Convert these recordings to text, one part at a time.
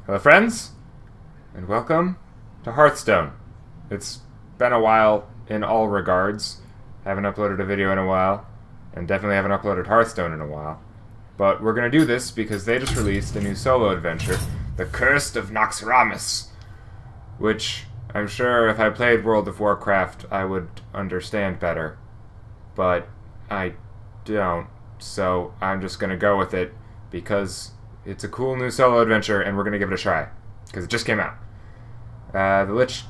Hello friends, and welcome to Hearthstone. It's been a while in all regards. Haven't uploaded a video in a while, and definitely haven't uploaded Hearthstone in a while. But we're gonna do this because they just released a new solo adventure, The Curse of Naxxramas, which I'm sure if I played World of Warcraft I would understand better, but I don't, so I'm just gonna go with it because it's a cool new solo adventure, and we're gonna give it a try because it just came out. The Lich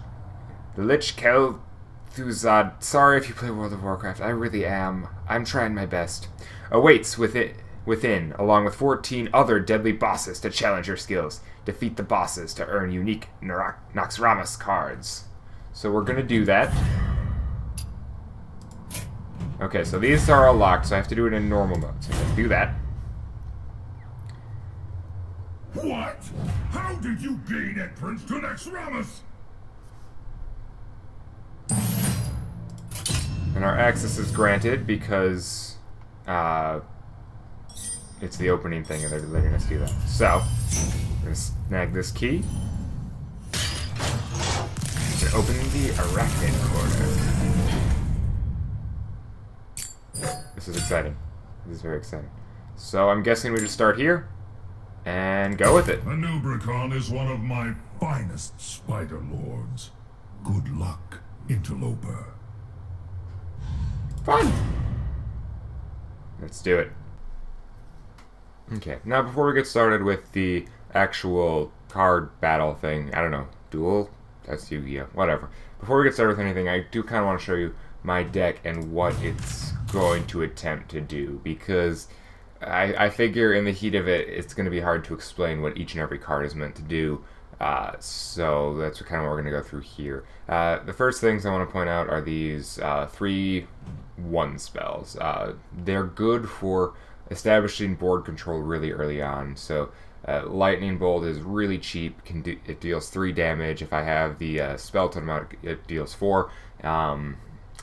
Kel'Thuzad. Sorry if you play World of Warcraft. I really am. I'm trying my best. Awaits within, along with 14 other deadly bosses to challenge your skills. Defeat the bosses to earn unique Naxxramas cards. So we're gonna do that. Okay, so these are all locked, so I have to do it in normal mode. So I'm gonna do that. What? How did you gain entrance to Naxxramas? And our access is granted because it's the opening thing and they're letting us do that. So, we're going to snag this key. We're opening the Arachnid Quarter. This is exciting. This is very exciting. So I'm guessing we just start here and go with it. Anub'Rekhan is one of my finest spider lords. Good luck, interloper. Fun! Let's do it. Okay, now before we get started with the actual card battle thing, I don't know, duel? That's Yu-Gi-Oh! Whatever. Before we get started with anything, I do kind of want to show you my deck and what it's going to attempt to do, because I figure in the heat of it, it's going to be hard to explain what each and every card is meant to do, so that's kind of what we're going to go through here. The first things I want to point out are these 3/1 spells. They're good for establishing board control really early on, so Lightning Bolt is really cheap. It deals 3 damage. If I have the spell totem out, it deals 4.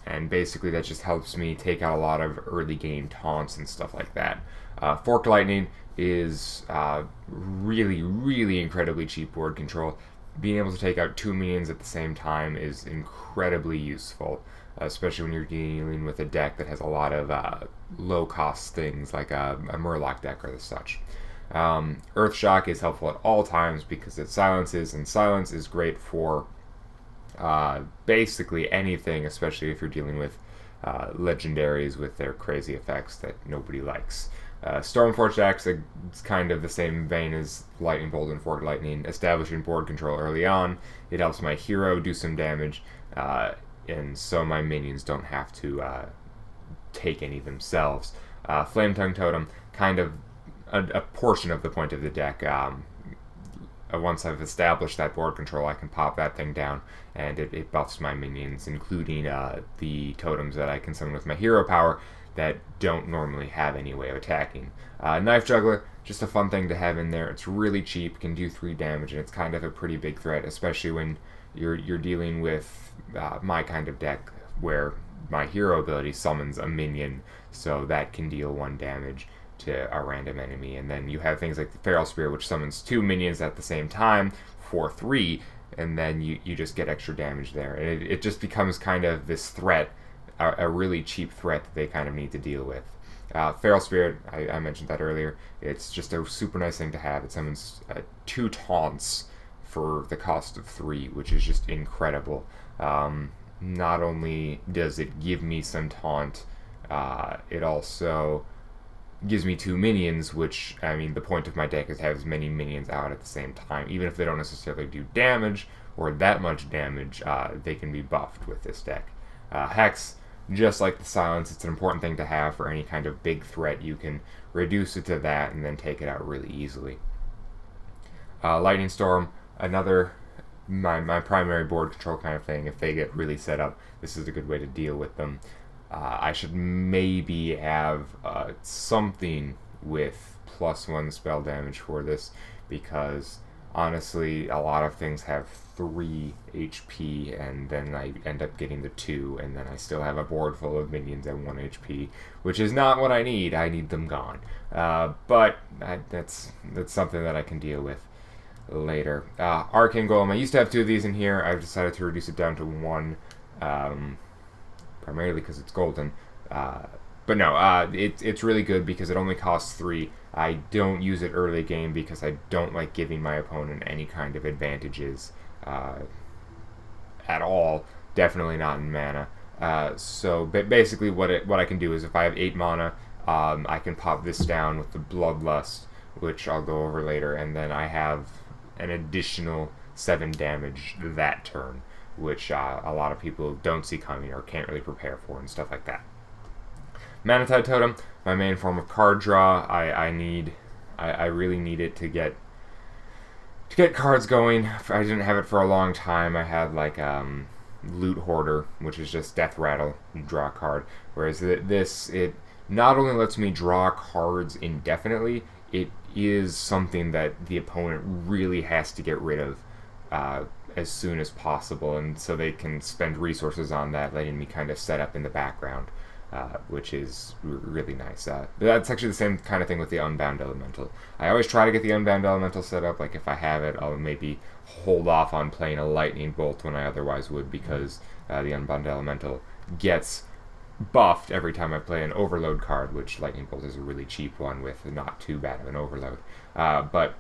And basically that just helps me take out a lot of early game taunts and stuff like that. Forked Lightning is really incredibly cheap board control. Being able to take out 2 minions at the same time is incredibly useful, especially when you're dealing with a deck that has a lot of low cost things like a Murloc deck or the such. Earth Shock is helpful at all times because it silences, and silence is great for basically anything, especially if you're dealing with legendaries with their crazy effects that nobody likes. Stormforged Axe is kind of the same vein as Lightning Bolt and Forked Lightning, establishing board control early on. It helps my hero do some damage, and so my minions don't have to take any themselves. Flame Tongue Totem, kind of a portion of the point of the deck. Once I've established that board control, I can pop that thing down, and it buffs my minions, including the totems that I can summon with my hero power that don't normally have any way of attacking. Knife Juggler, just a fun thing to have in there. It's really cheap, can do 3 damage, and it's kind of a pretty big threat, especially when you're dealing with my kind of deck where my hero ability summons a minion, so that can deal 1 damage to a random enemy. And then you have things like the Feral Spear, which summons 2 minions at the same time for 3, and then you just get extra damage there. And it just becomes kind of this threat, a really cheap threat that they kind of need to deal with. Feral Spirit, I mentioned that earlier. It's just a super nice thing to have. It summons 2 taunts for the cost of 3, which is just incredible. Not only does it give me some taunt, it also gives me 2 minions, which, I mean, the point of my deck is to have as many minions out at the same time. Even if they don't necessarily do damage, or that much damage, they can be buffed with this deck. Hex, just like the Silence, it's an important thing to have for any kind of big threat. You can reduce it to that and then take it out really easily. Lightning Storm, another my primary board control kind of thing. If they get really set up, this is a good way to deal with them. I should maybe have something with +1 spell damage for this, because honestly a lot of things have 3 HP and then I end up getting the 2, and then I still have a board full of minions at 1 HP, which is not what I need. I need them gone. But that's something that I can deal with. later. Arcane Golem, I used to have 2 of these in here. I've decided to reduce it down to 1, primarily because it's golden. But no, it's really good because it only costs 3. I don't use it early game because I don't like giving my opponent any kind of advantages at all. Definitely not in mana. So basically what I can do is if I have 8 mana, I can pop this down with the Bloodlust, which I'll go over later, and then I have an additional 7 damage that turn, which a lot of people don't see coming or can't really prepare for and stuff like that. Manatide Totem, my main form of card draw. I really need it to get cards going. I didn't have it for a long time. I had like Loot Hoarder, which is just Death Rattle, draw a card. Whereas it not only lets me draw cards indefinitely, it is something that the opponent really has to get rid of as soon as possible, and so they can spend resources on that, letting me kind of set up in the background. Which is really nice. That's actually the same kind of thing with the Unbound Elemental. I always try to get the Unbound Elemental set up. Like if I have it, I'll maybe hold off on playing a Lightning Bolt when I otherwise would, because the Unbound Elemental gets buffed every time I play an Overload card, which Lightning Bolt is a really cheap one with not too bad of an overload. But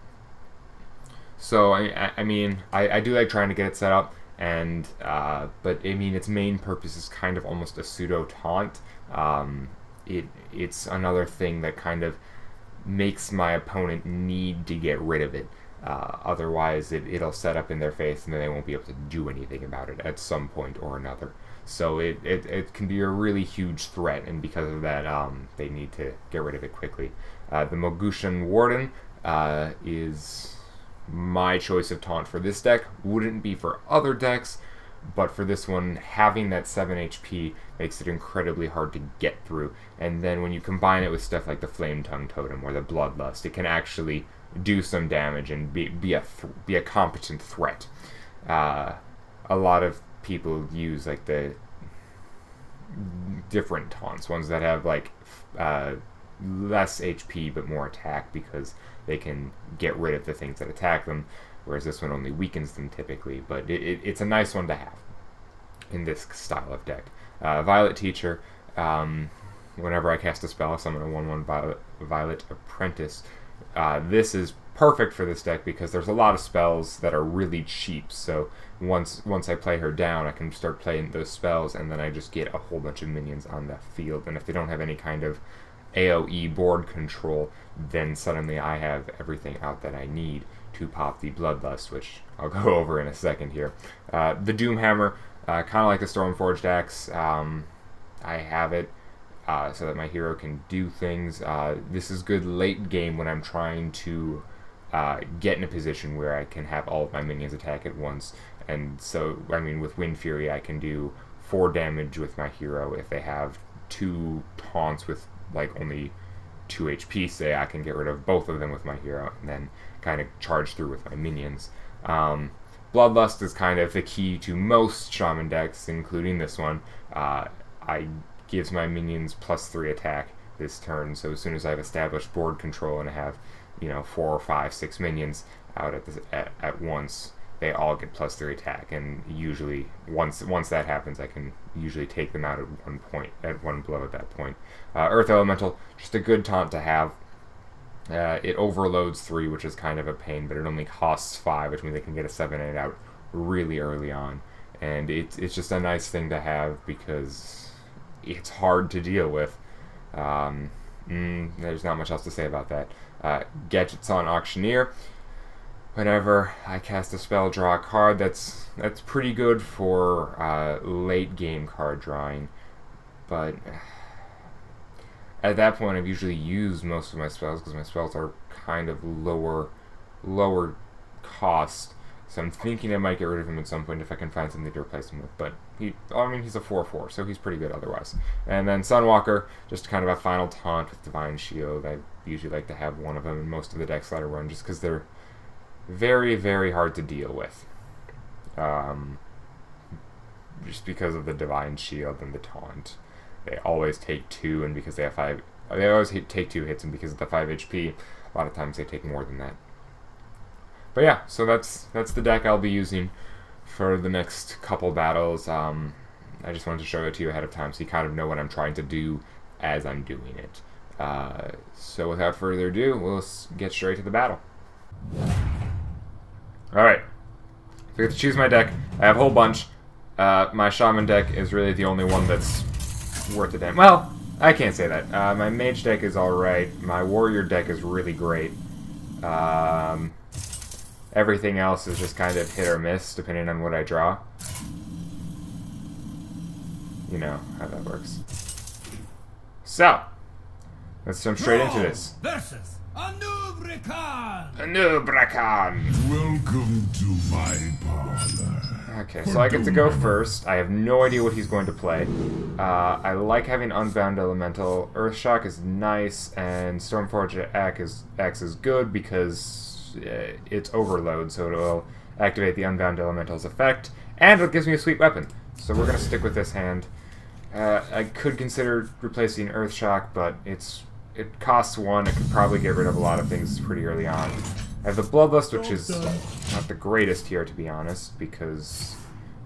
so I mean I do like trying to get it set up. And but I mean its main purpose is kind of almost a pseudo taunt. It's another thing that kind of makes my opponent need to get rid of it. Otherwise, it'll set up in their face, and then they won't be able to do anything about it at some point or another. So it can be a really huge threat, and because of that, they need to get rid of it quickly. The Mogushan Warden is my choice of taunt for this deck. Wouldn't be for other decks, but for this one, having that 7 HP makes it incredibly hard to get through. And then when you combine it with stuff like the Flame Tongue Totem or the Bloodlust, it can actually do some damage and be a competent threat. A lot of people use like the different taunts, ones that have like less HP but more attack, because they can get rid of the things that attack them, whereas this one only weakens them typically. But it's a nice one to have in this style of deck. Violet Teacher, whenever I cast a spell, I summon a 1/1 Violet Apprentice. This is perfect for this deck because there's a lot of spells that are really cheap, so once I play her down, I can start playing those spells, and then I just get a whole bunch of minions on the field. And if they don't have any kind of AoE board control, then suddenly I have everything out that I need to pop the Bloodlust, which I'll go over in a second here. The Doomhammer, kind of like the Stormforged Axe, I have it so that my hero can do things. This is good late game when I'm trying to get in a position where I can have all of my minions attack at once. And so, I mean, with Wind Fury, I can do 4 damage with my hero. If they have 2 taunts with like only 2 HP, say, I can get rid of both of them with my hero and then kind of charge through with my minions. Bloodlust is kind of the key to most Shaman decks, including this one. I gives my minions +3 attack this turn, so as soon as I've established board control and I have 4 or 5, 6 minions out at once, they all get +3 attack, and usually once that happens, I can usually take them out at one blow at that point. Earth Elemental, just a good taunt to have. It overloads 3, which is kind of a pain, but it only costs 5, which means they can get a 7/8 out really early on, and it's just a nice thing to have because it's hard to deal with. There's not much else to say about that. Gadgets on Auctioneer. Whenever I cast a spell, draw a card. That's pretty good for late game card drawing, but at that point I've usually used most of my spells because my spells are kind of lower cost. So I'm thinking I might get rid of him at some point if I can find something to replace him with. But he's a 4/4, so he's pretty good otherwise. And then Sunwalker, just kind of a final taunt with Divine Shield. I usually like to have one of them in most of the decks that I run, just because they're very, very hard to deal with. Just because of the Divine Shield and the taunt. They always take 2, and because they have 5, they always take 2 hits, and because of the 5 HP, a lot of times they take more than that. But yeah, so that's the deck I'll be using for the next couple battles. I just wanted to show it to you ahead of time so you kind of know what I'm trying to do as I'm doing it. So without further ado, we'll get straight to the battle. Alright, so I get to choose my deck. I have a whole bunch. My Shaman deck is really the only one that's worth a damn. Well, I can't say that. My Mage deck is alright. My Warrior deck is really great. Everything else is just kind of hit or miss, depending on what I draw. You know how that works. So, let's jump straight into this. Versus Anub'Rekhan! Anub'Rekhan! Welcome to my parlor. Okay, so I get to go first. I have no idea what he's going to play. I like having Unbound Elemental. Earthshock is nice, and Stormforged Axe is good because it's overload, so it'll activate the Unbound Elemental's effect, and it gives me a sweet weapon. So we're going to stick with this hand. I could consider replacing Earthshock, but it costs 1. It could probably get rid of a lot of things pretty early on. I have the Bloodlust, which is not the greatest here, to be honest, because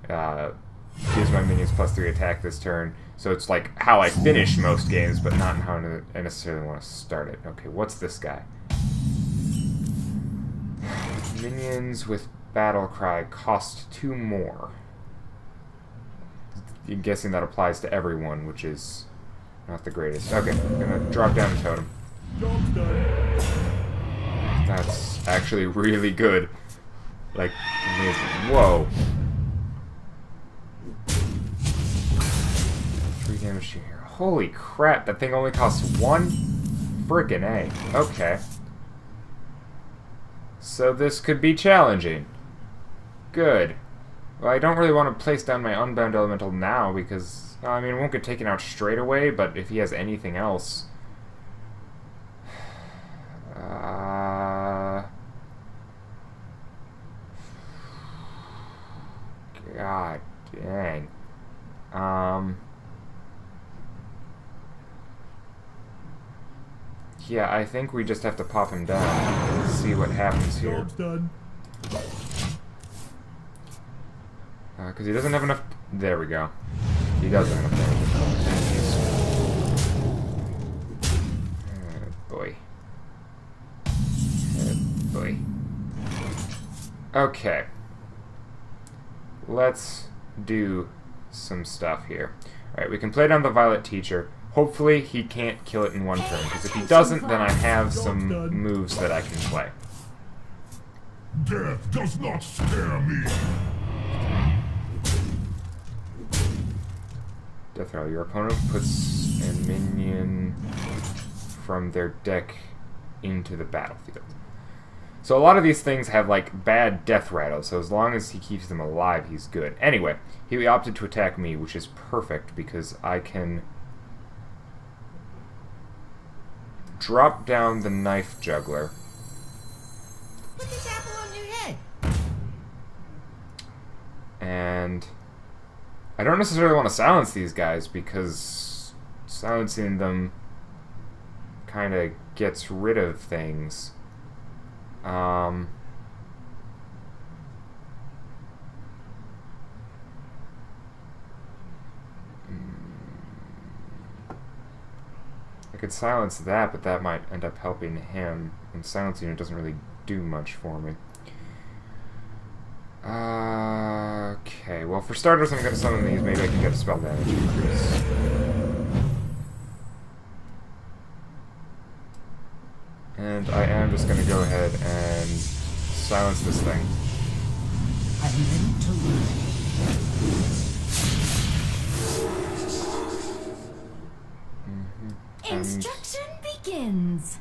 gives my minions +3 attack this turn. So it's like how I finish most games, but not how I necessarily want to start it. Okay, what's this guy? Minions with Battle Cry cost 2 more. I'm guessing that applies to everyone, which is not the greatest. Okay, I'm gonna drop down a totem. That's actually really good. Like, amazing. Whoa. 3 damage to here. Holy crap, that thing only costs 1? Frickin' A. Okay. So this could be challenging. Good. Well, I don't really want to place down my Unbound Elemental now because, I mean, it won't get taken out straight away, but if he has anything else... God dang. Yeah, I think we just have to pop him down and see what happens here. Job's done. Because he doesn't have enough... There we go. He does have enough damage. Oh, boy. Oh, boy. Okay. Let's do some stuff here. Alright, we can play down the Violet Teacher. Hopefully he can't kill it in 1 turn, because if he doesn't, then I have some moves that I can play. Death does not scare me. Death Rattle. Your opponent puts a minion from their deck into the battlefield. So a lot of these things have like bad death rattle, so as long as he keeps them alive, he's good. Anyway, he opted to attack me, which is perfect because I can drop down the Knife Juggler. Put this apple on your head. And I don't necessarily want to silence these guys because silencing them kind of gets rid of things. I could silence that, but that might end up helping him, and silencing it doesn't really do much for me. Okay, well for starters I'm going to summon these, maybe I can get a spell damage increase. And I am just going to go ahead and silence this thing. I'm meant to learn. Instruction begins.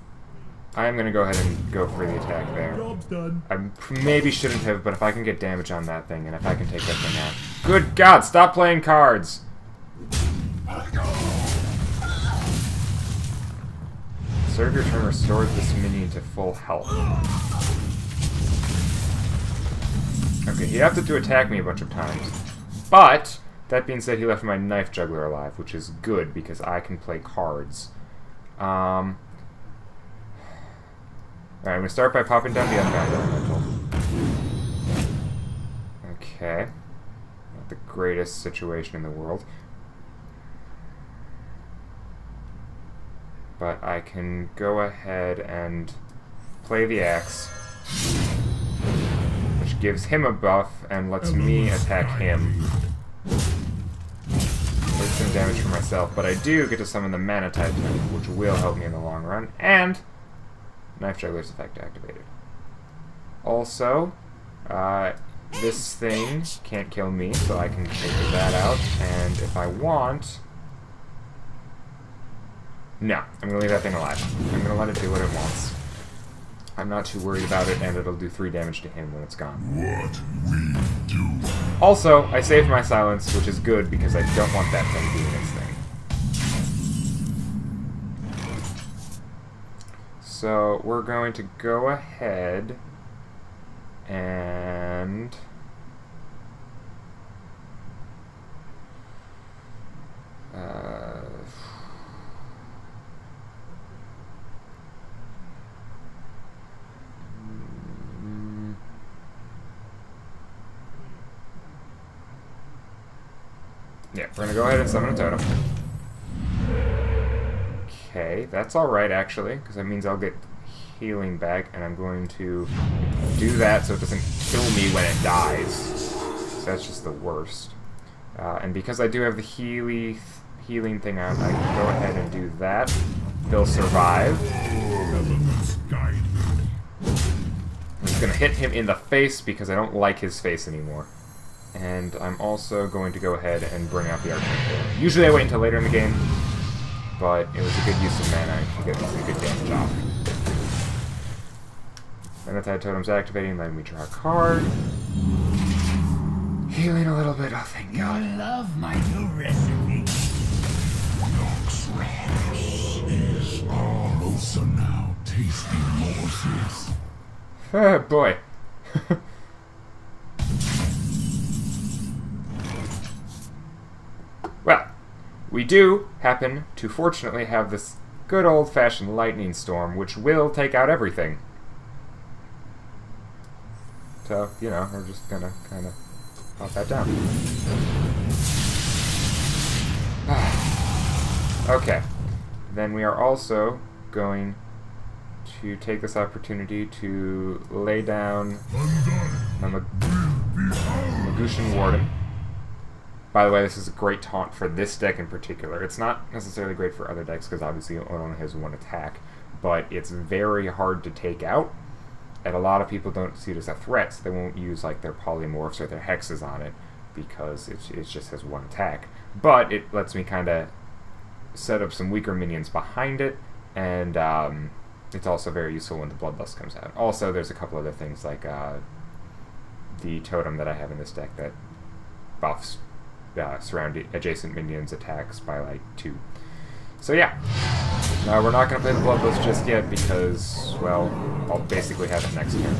I am going to go ahead and go for the attack there. Job's done. I maybe shouldn't have, but if I can get damage on that thing, and if I can take that thing out... Good God, stop playing cards! Serve your turn restores this minion to full health. Okay, he opted to attack me a bunch of times. But, that being said, he left my Knife Juggler alive, which is good, because I can play cards. Alright, I'm going to start by popping down the Unbound Elemental. Okay. Not the greatest situation in the world. But I can go ahead and play the axe, which gives him a buff and lets me attack him. There's some damage for myself, but I do get to summon the Mana Titan, which will help me in the long run, and Knife Juggler's effect activated. Also, this thing can't kill me, so I can take that out, and if I want... No, I'm going to leave that thing alive. I'm going to let it do what it wants. I'm not too worried about it, and it'll do 3 damage to him when it's gone. What we do. Also, I saved my silence, which is good because I don't want that thing doing its thing. So, we're going to go ahead and... yeah, we're gonna go ahead and summon a totem. Okay, that's alright actually, because that means I'll get healing back, and I'm going to do that so it doesn't kill me when it dies. So that's just the worst. And because I do have the healing thing on, I can go ahead and do that. He'll survive. I'm just gonna hit him in the face because I don't like his face anymore. And I'm also going to go ahead and bring out the Arachnid Quarter. Usually I wait until later in the game, but it was a good use of mana to get some good damage off. Manatide Totem's activating, letting me draw a card. Healing a little bit, oh thank God. You love my new recipe. Naxxramas is also now tasty morsels. Oh boy. Well, we do happen to fortunately have this good old-fashioned lightning storm, which will take out everything. So, you know, we're just gonna kind of pop that down. Okay. Then we are also going to take this opportunity to lay down my Magushan Warden. By the way, this is a great taunt for this deck in particular. It's not necessarily great for other decks because obviously it only has 1 attack, but it's very hard to take out, and a lot of people don't see it as a threat, so they won't use like their polymorphs or their hexes on it because it just has 1 attack. But it lets me kind of set up some weaker minions behind it, and it's also very useful when the Bloodlust comes out. Also, there's a couple other things like the totem that I have in this deck that buffs surrounding adjacent minions' attacks by like 2. So yeah, we're not going to play the Bloodlust just yet because, well, I'll basically have it next turn.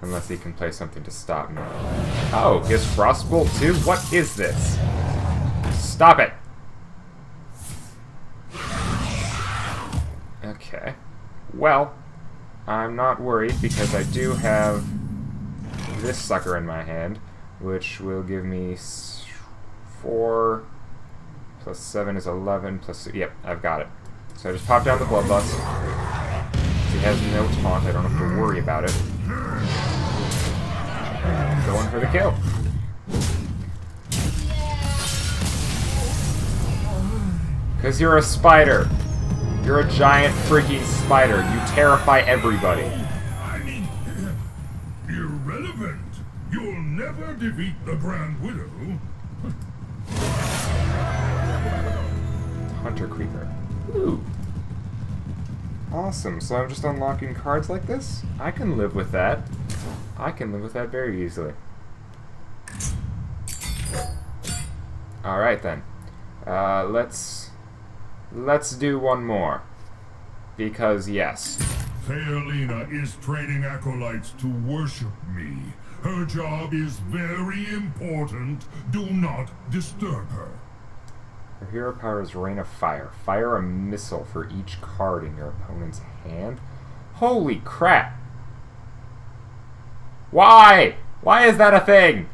Unless he can play something to stop me. Oh, he has Frostbolt too? What is this? Stop it! Okay. Well, I'm not worried because I do have this sucker in my hand, which will give me 4 plus 7 is 11 plus... Yep, I've got it. So I just pop down the Bloodlust. He has no taunt, I don't have to worry about it. Going for the kill. Because you're a spider. You're a giant freaking spider. You terrify everybody. Irrelevant. You'll never defeat the Grand Widow. Hunter Creeper. Ooh. Awesome. So I'm just unlocking cards like this? I can live with that. I can live with that very easily. Alright then. Let's do one more. Because yes. Thealina is training acolytes to worship me. Her job is very important. Do not disturb her. Her hero power is Rain of Fire. Fire a missile for each card in your opponent's hand. Holy crap! Why? Why is that a thing?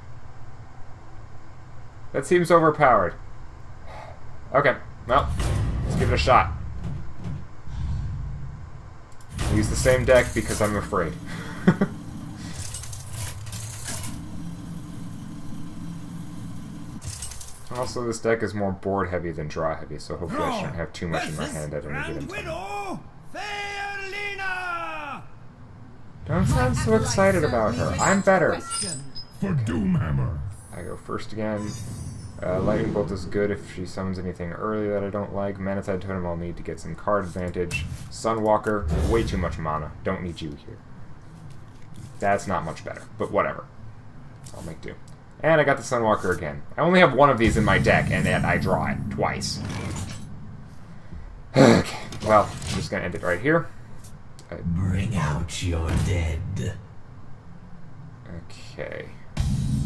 That seems overpowered. Okay, well, let's give it a shot. I'll use the same deck because I'm afraid. Also, this deck is more board heavy than draw heavy, so hopefully I shouldn't have too much in my hand at any given time. Don't sound so excited about her. I'm better. For Doomhammer. I go first again. Lightning Bolt is good if she summons anything early that I don't like. Manatide Totem I'll need to get some card advantage. Sunwalker, way too much mana. Don't need you here. That's not much better, but whatever. I'll make do. And I got the Sunwalker again. I only have one of these in my deck, and yet I draw it twice. Okay, well, I'm just gonna end it right here. Bring out your dead. Okay.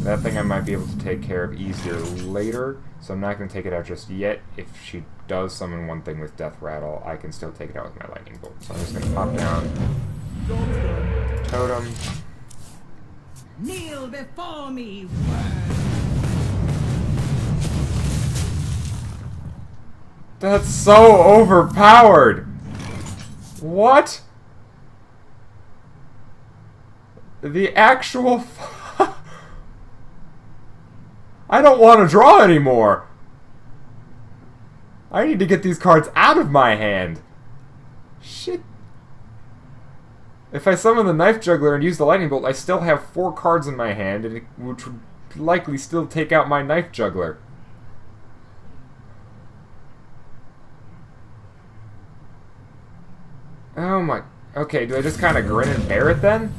That thing I might be able to take care of easier later, so I'm not going to take it out just yet. If she does summon one thing with Death Rattle, I can still take it out with my Lightning Bolt. So I'm just going to pop down Totem. Kneel before me. That's so overpowered! What? The actual... I don't want to draw anymore! I need to get these cards out of my hand! Shit. If I summon the Knife Juggler and use the Lightning Bolt, I still have 4 cards in my hand, and which would likely still take out my Knife Juggler. Oh my... Okay, do I just kind of grin and bear it then?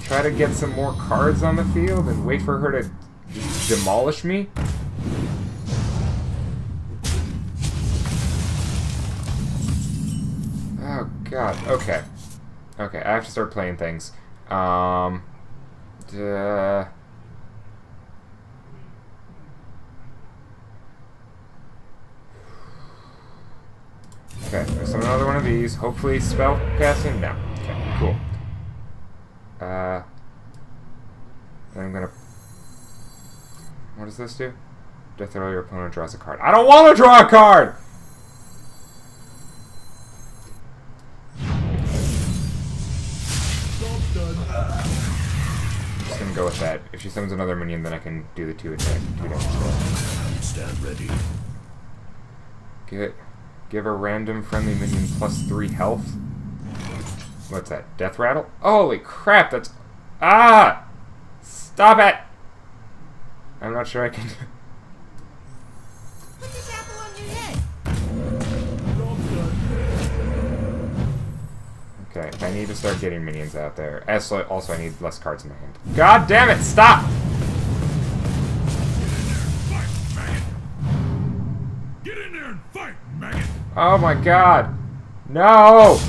Try to get some more cards on the field and wait for her to just demolish me? Oh god, okay. Okay, I have to start playing things. Okay, there's another one of these. Hopefully spell casting? No. Okay, cool. Then I'm gonna... What does this do? Death Rattle, your opponent draws a card. I don't want to draw a card! I'm just gonna go with that. If she summons another minion, then I can do the 2 attack. 2 damage. Stand ready. Give a random friendly minion +3 health. What's that? Death Rattle? Holy crap, that's... Ah! Stop it! I'm not sure I can... Put this apple on your head. Okay, I need to start getting minions out there. Also, I need less cards in my hand. God damn it, stop! Get in there and fight, maggot! Oh my god! No!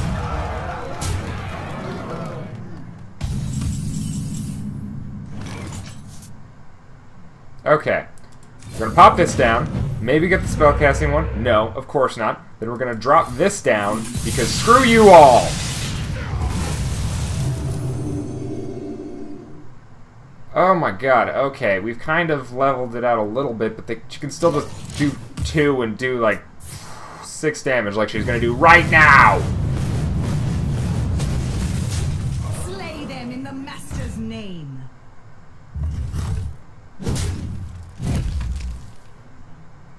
Okay. We're gonna pop this down. Maybe get the spellcasting one. No, of course not. Then we're gonna drop this down, because screw you all! Oh my god, okay. We've kind of leveled it out a little bit, but she can still just do 2 and do, like, 6 damage like she's gonna do right now! Slay them in the Master's name.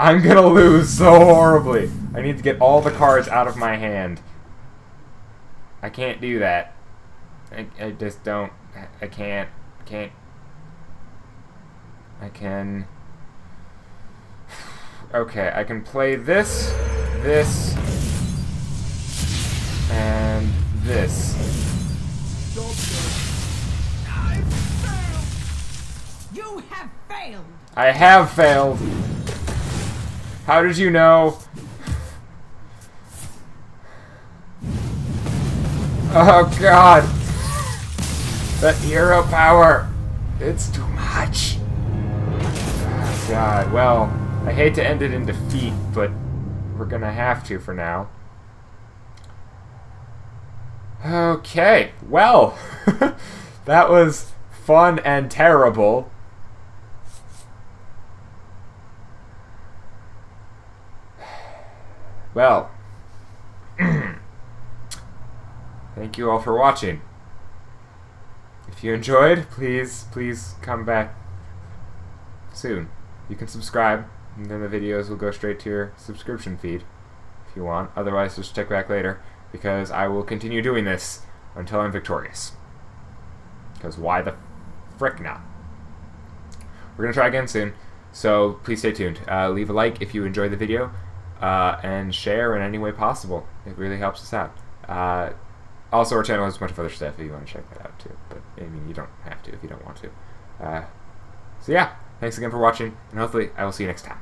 I'm gonna lose so horribly. I need to get all the cards out of my hand. I can't do that. I just don't. I can't. I can... Okay, I can play this, and this. You have failed. I have failed. How did you know? Oh god. That hero power. It's too much. Oh god, well, I hate to end it in defeat, but we're gonna have to for now. Okay, well, That was fun and terrible. Well, thank you all for watching. If you enjoyed, please come back soon. You can subscribe, and then the videos will go straight to your subscription feed if you want. Otherwise, just check back later, because I will continue doing this until I'm victorious. Because why the frick not? We're going to try again soon, so please stay tuned. Leave a like if you enjoyed the video, and share in any way possible. It really helps us out. Also, our channel has a bunch of other stuff if you want to check that out too. But, I mean, you don't have to if you don't want to. So yeah, thanks again for watching, and hopefully I will see you next time.